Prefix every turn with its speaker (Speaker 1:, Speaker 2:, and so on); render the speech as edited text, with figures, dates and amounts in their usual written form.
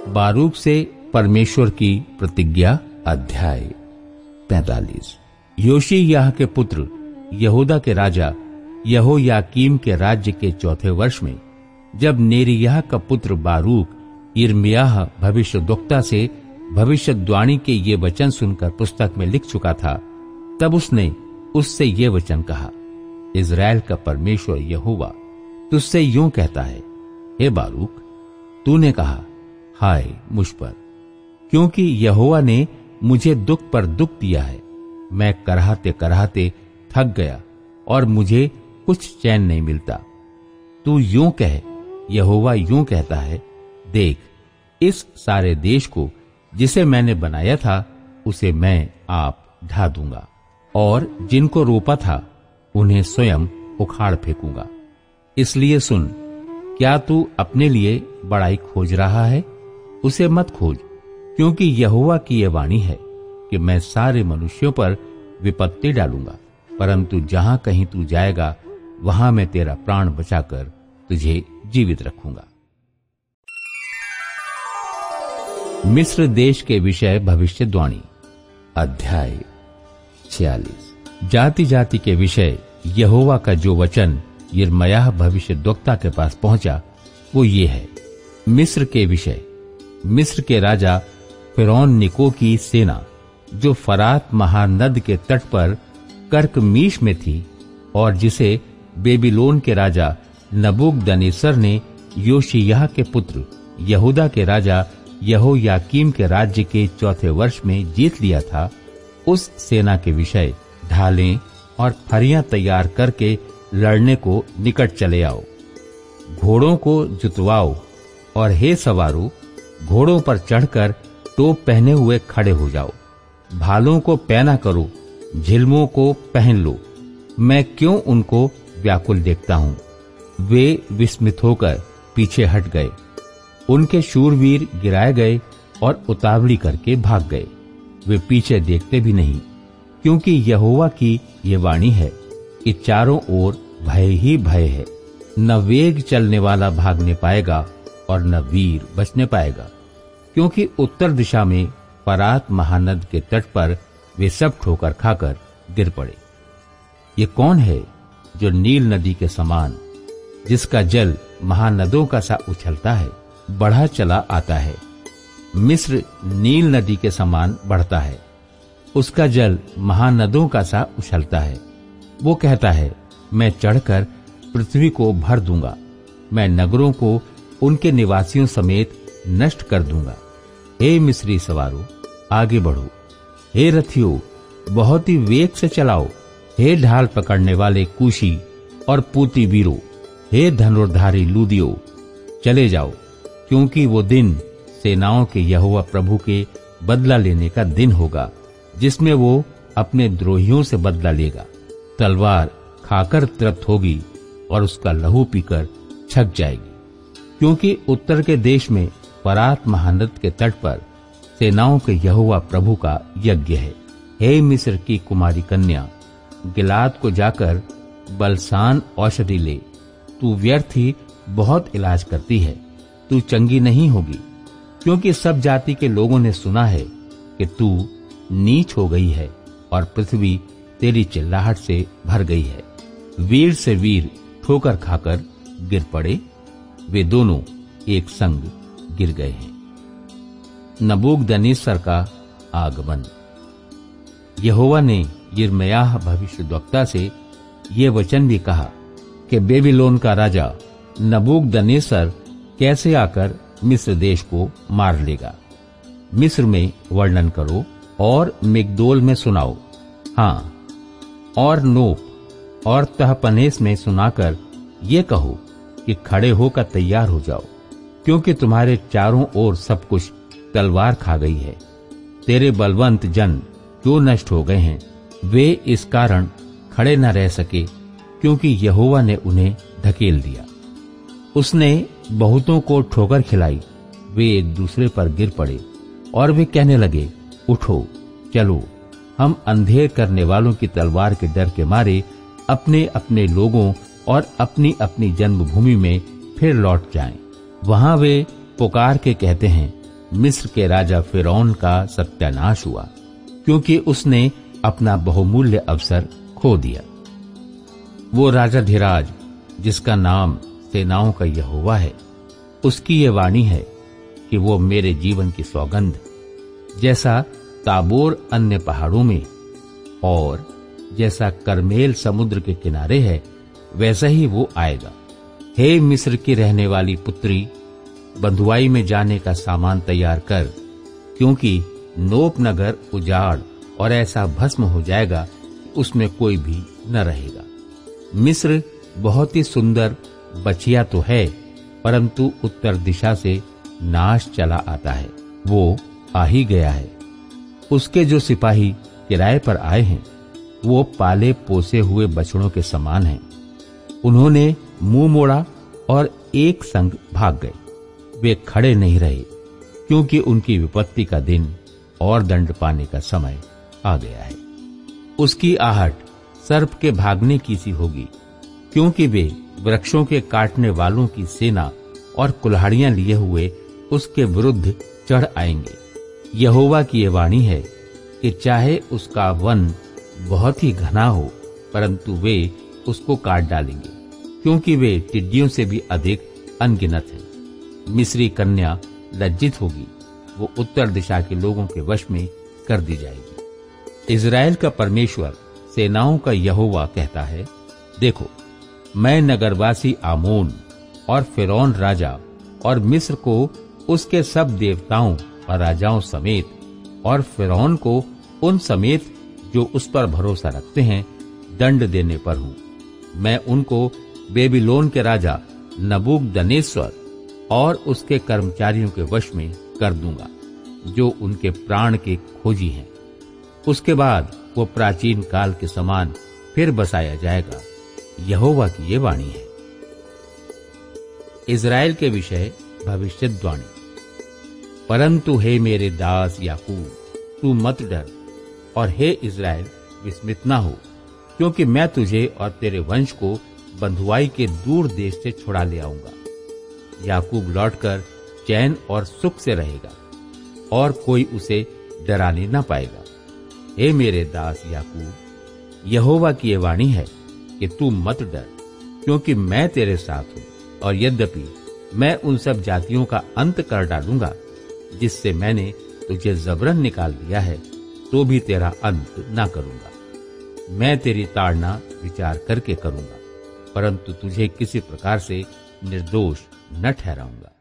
Speaker 1: बारूक से परमेश्वर की प्रतिज्ञा। अध्याय 45। योशिय्याह के पुत्र यहूदा के राजा यहोयाकीम के राज्य के 4थे वर्ष में, जब नेरिय्याह का पुत्र बारूक यिर्मयाह भविष्यद्वक्ता से भविष्यद्वाणी के ये वचन सुनकर पुस्तक में लिख चुका था, तब उसने उससे ये वचन कहा, इज़राइल का परमेश्वर यहोवा तुझसे यूं कहता है, हे बारूक, तूने कहा, हाय मुझ पर, क्योंकि यहोवा ने मुझे दुख पर दुख दिया है। मैं कराहते कराहते थक गया और मुझे कुछ चैन नहीं मिलता। तू यूं कह, यहोवा यूं कहता है, देख, इस सारे देश को जिसे मैंने बनाया था उसे मैं आप ढा दूंगा, और जिनको रोपा था उन्हें स्वयं उखाड़ फेंकूंगा। इसलिए सुन, क्या तू अपने लिए बड़ाई खोज रहा है? उसे मत खोज, क्योंकि यहोवा की यह वाणी है कि मैं सारे मनुष्यों पर विपत्ति डालूंगा, परंतु जहां कहीं तू जाएगा वहां मैं तेरा प्राण बचाकर तुझे जीवित रखूंगा। मिस्र देश के विषय भविष्यद्वाणी। अध्याय 46। जाति जाति के विषय यहोवा का जो वचन यिर्मयाह भविष्यद्वक्ता के पास पहुंचा वो ये है। मिस्र के विषय, मिस्र के राजा फिरौन निको की सेना, जो फरात महानद के तट पर कर्कमीश में थी और जिसे बेबीलोन के राजा नबूकदनेस्सर ने योशिय्याह के पुत्र यहूदा के राजा यहोयाकीम के राज्य के 4थे वर्ष में जीत लिया था, उस सेना के विषय ढालें और फरियां तैयार करके लड़ने को निकट चले आओ। घोड़ों को जुतवाओ और हे सवारों, घोड़ों पर चढ़कर टोप पहने हुए खड़े हो जाओ। भालों को पैना करो, झिलमों को पहन लो। मैं क्यों उनको व्याकुल देखता हूँ? वे विस्मित होकर पीछे हट गए। उनके शूरवीर गिराए गए और उतावली करके भाग गए। वे पीछे देखते भी नहीं, क्योंकि यहोवा की ये वाणी है कि चारों ओर भय ही भय है। न वेग चलने वाला भागने पाएगा और न वीर बचने पाएगा, क्योंकि उत्तर दिशा में फरात महानद के तट पर वे सब ठोकर खाकर गिर पड़े। ये कौन है जो नील नदी के समान, जिसका जल महानदों का सा उछलता है, बढ़ा चला आता है? मिस्र नील नदी के समान बढ़ता है, उसका जल महानदों का सा उछलता है। वो कहता है, मैं चढ़कर पृथ्वी को भर दूंगा, मैं नगरों को उनके निवासियों समेत नष्ट कर दूंगा। हे मिस्री सवारों, आगे बढ़ो। हे रथियों, बहुत ही वेग से चलाओ। हे ढाल पकड़ने वाले कूशी और पूती वीरों, हे धनुर्धारी लूदियों, चले जाओ, क्योंकि वो दिन सेनाओं के यहोवा प्रभु के बदला लेने का दिन होगा, जिसमें वो अपने द्रोहियों से बदला लेगा। तलवार खाकर तृप्त होगी और उसका लहू पीकर छक जाएगी, क्योंकि उत्तर के देश में फरात महानद के तट पर सेनाओं के यहोवा प्रभु का यज्ञ है। हे मिस्र की कुमारी कन्या, गिलाद को जाकर बलसान औषधि ले। तू व्यर्थ ही बहुत इलाज करती है, तू चंगी नहीं होगी, क्योंकि सब जाति के लोगों ने सुना है कि तू नीच हो गई है और पृथ्वी तेरी चिल्लाहट से भर गई है। वीर से वीर ठोकर खाकर गिर पड़े, वे दोनों एक संग गिर गए हैं। नबूकदनेस्सर का आगमन। यहोवा ने यिर्मयाह भविष्यद्वक्ता से ये वचन भी कहा कि बेबीलोन का राजा नबूकदनेस्सर कैसे आकर मिस्र देश को मार लेगा। मिस्र में वर्णन करो और मिग्दोल में सुनाओ, हाँ, और नोप और तहपनेस में सुनाकर ये कहो कि खड़े होकर तैयार हो जाओ, क्योंकि तुम्हारे चारों ओर सब कुछ तलवार खा गई है। तेरे बलवंत जन जो नष्ट हो गए हैं, वे इस कारण खड़े न रह सके, क्योंकि यहोवा ने उन्हें ढकेल दिया। उसने बहुतों को ठोकर खिलाई, वे एक दूसरे पर गिर पड़े और वे कहने लगे, उठो, चलो, हम अंधेर करने वालों की तलवार के डर के मारे अपने अपने लोगों और अपनी अपनी जन्मभूमि में फिर लौट जाएं। वहां वे पुकार के कहते हैं, मिस्र के राजा फिरौन का सत्यानाश हुआ, क्योंकि उसने अपना बहुमूल्य अवसर खो दिया। वो राजाधिराज जिसका नाम सेनाओं का यहोवा है, उसकी ये वाणी है कि वो मेरे जीवन की सौगंध, जैसा ताबोर अन्य पहाड़ों में और जैसा करमेल समुद्र के किनारे है, वैसा ही वो आएगा। हे मिस्र की रहने वाली पुत्री, बंधुआई में जाने का सामान तैयार कर, क्योंकि नोप नगर उजाड़ और ऐसा भस्म हो जाएगा कि उसमें कोई भी न रहेगा। मिस्र बहुत ही सुंदर बचिया तो है, परंतु उत्तर दिशा से नाश चला आता है। वो आ ही गया है। उसके जो सिपाही किराए पर आए हैं, वो पाले पोसे हुए बछड़ों के समान हैं। उन्होंने मुंह मोड़ा और एक संग भाग गए। वे खड़े नहीं रहे, क्योंकि उनकी विपत्ति का दिन और दंड पाने का समय आ गया है। उसकी आहट सर्प के भागने की सी होगी, क्योंकि वे वृक्षों के काटने वालों की सेना और कुल्हाड़ियां लिए हुए उसके विरुद्ध चढ़ आएंगे। यहोवा की ये वाणी है कि चाहे उसका वन बहुत ही घना हो, परंतु वे उसको काट डालेंगे, क्योंकि वे टिड्डियों से भी अधिक अनगिनत हैं। मिस्री कन्या लज्जित होगी, वो उत्तर दिशा के लोगों के वश में कर दी जाएगी। इज़राइल का परमेश्वर सेनाओं का यहोवा कहता है, देखो, मैं नगरवासी आमोन और फिरौन राजा और मिस्र को उसके सब देवताओं और राजाओं समेत और फिरौन को उन समेत जो उस पर भरोसा रखते हैं दंड देने पर हूं। मैं उनको बेबीलोन के राजा नबूकदनेस्सर और उसके कर्मचारियों के वश में कर दूंगा, जो उनके प्राण के खोजी हैं। उसके बाद वो प्राचीन काल के समान फिर बसाया जाएगा। यहोवा की ये वाणी है। इज़राइल के विषय भविष्यद्वाणी। परंतु हे मेरे दास याकूब, तू मत डर, और हे इज़राइल, विस्मित ना हो, क्योंकि मैं तुझे और तेरे वंश को बंधुआई के दूर देश से छुड़ा ले आऊंगा। याकूब लौटकर चैन और सुख से रहेगा, और कोई उसे डराने न पाएगा। हे मेरे दास याकूब, यहोवा की ये वाणी है कि तू मत डर, क्योंकि मैं तेरे साथ हूं, और यद्यपि मैं उन सब जातियों का अंत कर डालूंगा जिससे मैंने तुझे जबरन निकाल दिया है, तो भी तेरा अंत ना करूंगा। मैं तेरी ताड़ना विचार करके करूंगा, परंतु तुझे किसी प्रकार से निर्दोष न ठहराऊंगा।